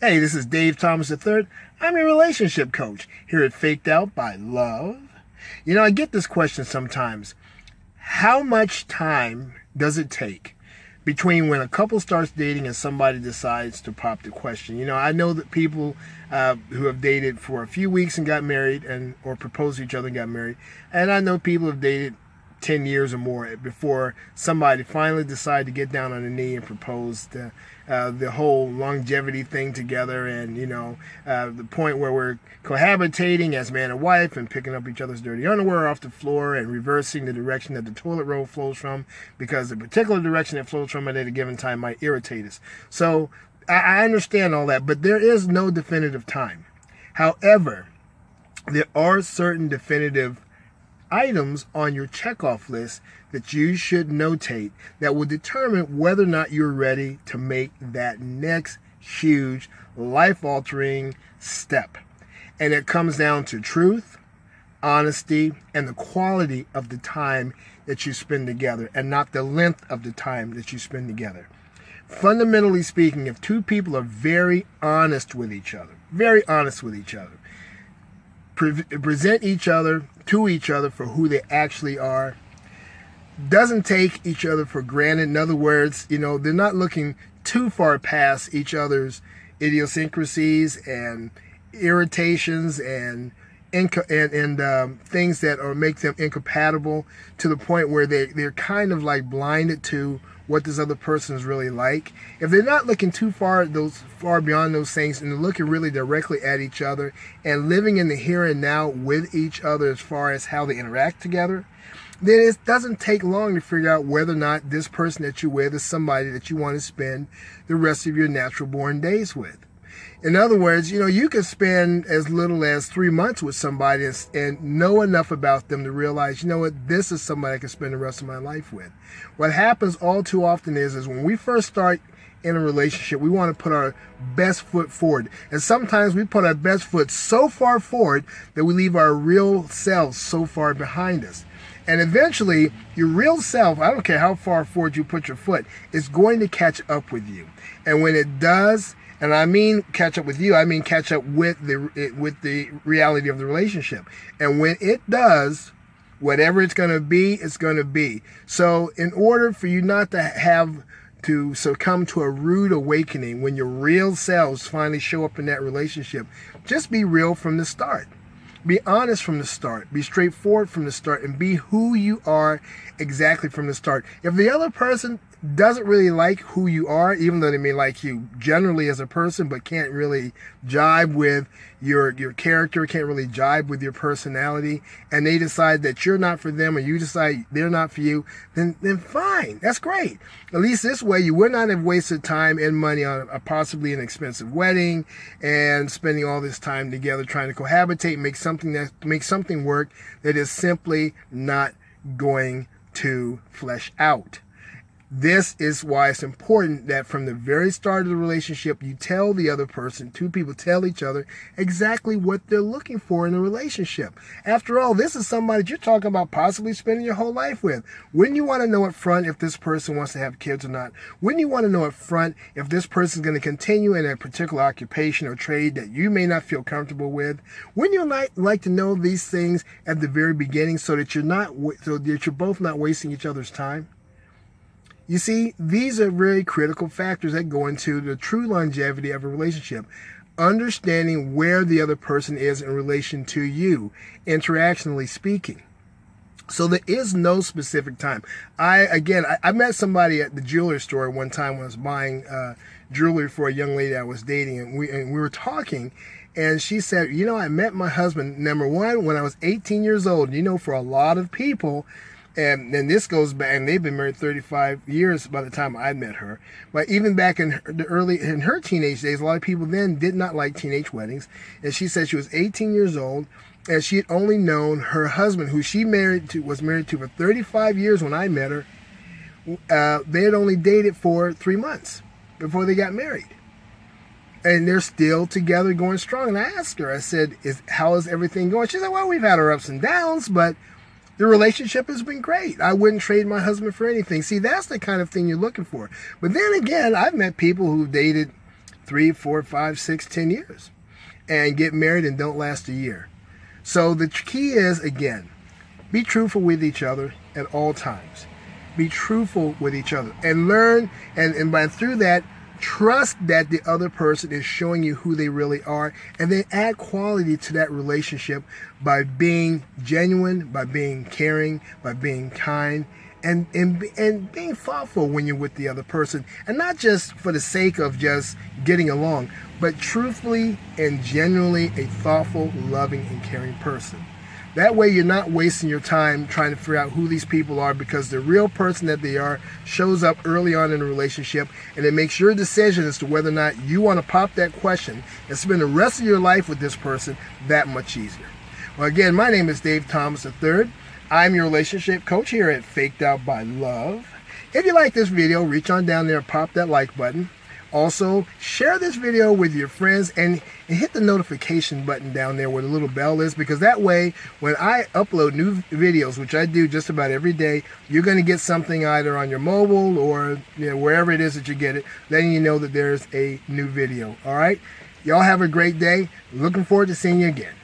Hey, this is Dave Thomas III. I'm your relationship coach here at Faked Out by Love. You know, I get this question sometimes. How much time does it take between when a couple starts dating and somebody decides to pop the question? You know, I know that people who have dated for a few weeks and got married or proposed to each other and got married. And I know people have dated 10 years or more before somebody finally decided to get down on a knee and propose the whole longevity thing together, and the point where we're cohabitating as man and wife and picking up each other's dirty underwear off the floor and reversing the direction that the toilet roll flows from, because the particular direction it flows from at a given time might irritate us. So I understand all that, but there is no definitive time. However, there are certain definitive items on your checkoff list that you should notate that will determine whether or not you're ready to make that next huge life-altering step. And it comes down to truth, honesty, and the quality of the time that you spend together, and not the length of the time that you spend together. Fundamentally speaking, if two people are very honest with each other, present each other to each other for who they actually are, doesn't take each other for granted. In other words, they're not looking too far past each other's idiosyncrasies and irritations and things that make them incompatible, to the point where they're kind of like blinded to what this other person is really like. If they're not looking too far beyond those things, and they're looking really directly at each other and living in the here and now with each other as far as how they interact together, then it doesn't take long to figure out whether or not this person that you're with is somebody that you want to spend the rest of your natural born days with. In other words, you can spend as little as 3 months with somebody and know enough about them to realize, this is somebody I can spend the rest of my life with. What happens all too often is when we first start in a relationship, we want to put our best foot forward. And sometimes we put our best foot so far forward that we leave our real selves so far behind us. And eventually, your real self, I don't care how far forward you put your foot, is going to catch up with you. And when it does, and I mean catch up with you, I mean catch up with the reality of the relationship. And when it does, whatever it's going to be, it's going to be. So in order for you not to have to succumb to a rude awakening when your real selves finally show up in that relationship, just be real from the start. Be honest from the start. Be straightforward from the start, and be who you are exactly from the start. If the other person doesn't really like who you are, even though they may like you generally as a person, but can't really jibe with your character, can't really jibe with your personality, and they decide that you're not for them, or you decide they're not for you, then fine. That's great. At least this way you would not have wasted time and money on possibly an expensive wedding and spending all this time together trying to cohabitate, make something work that is simply not going to flesh out. This is why it's important that from the very start of the relationship, you tell the other person, two people tell each other exactly what they're looking for in a relationship. After all, this is somebody that you're talking about possibly spending your whole life with. Wouldn't you want to know up front if this person wants to have kids or not? Wouldn't you want to know up front if this person is going to continue in a particular occupation or trade that you may not feel comfortable with? Wouldn't you like to know these things at the very beginning so that you're both not wasting each other's time? You see, these are very critical factors that go into the true longevity of a relationship. Understanding where the other person is in relation to you, interactionally speaking. So there is no specific time. I met somebody at the jewelry store one time when I was buying jewelry for a young lady I was dating, and we were talking, and she said, I met my husband, number one, when I was 18 years old. For a lot of people, and then this goes back, and they've been married 35 years by the time I met her. But even back in her teenage days, a lot of people then did not like teenage weddings. And she said she was 18 years old, and she had only known her husband, who she was married to for 35 years when I met her. They had only dated for 3 months before they got married. And they're still together, going strong. And I asked her, I said, how is everything going? She said, well, we've had our ups and downs, but the relationship has been great. I wouldn't trade my husband for anything. See, that's the kind of thing you're looking for. But then again, I've met people who dated 3, 4, 5, 6, 10 years and get married and don't last a year. So the key is, again, be truthful with each other at all times. Be truthful with each other and learn, and by through that, trust that the other person is showing you who they really are, and then add quality to that relationship by being genuine, by being caring, by being kind, and being thoughtful when you're with the other person, and not just for the sake of just getting along, but truthfully and genuinely a thoughtful, loving, and caring person. That way you're not wasting your time trying to figure out who these people are, because the real person that they are shows up early on in the relationship, and it makes your decision as to whether or not you want to pop that question and spend the rest of your life with this person that much easier. Well, again, my name is Dave Thomas III. I'm your relationship coach here at Faked Out by Love. If you like this video, reach on down there and pop that like button. Also, share this video with your friends and hit the notification button down there where the little bell is, because that way, when I upload new videos, which I do just about every day, you're going to get something either on your mobile or wherever it is that you get it, letting you know that there's a new video. All right? Y'all have a great day. Looking forward to seeing you again.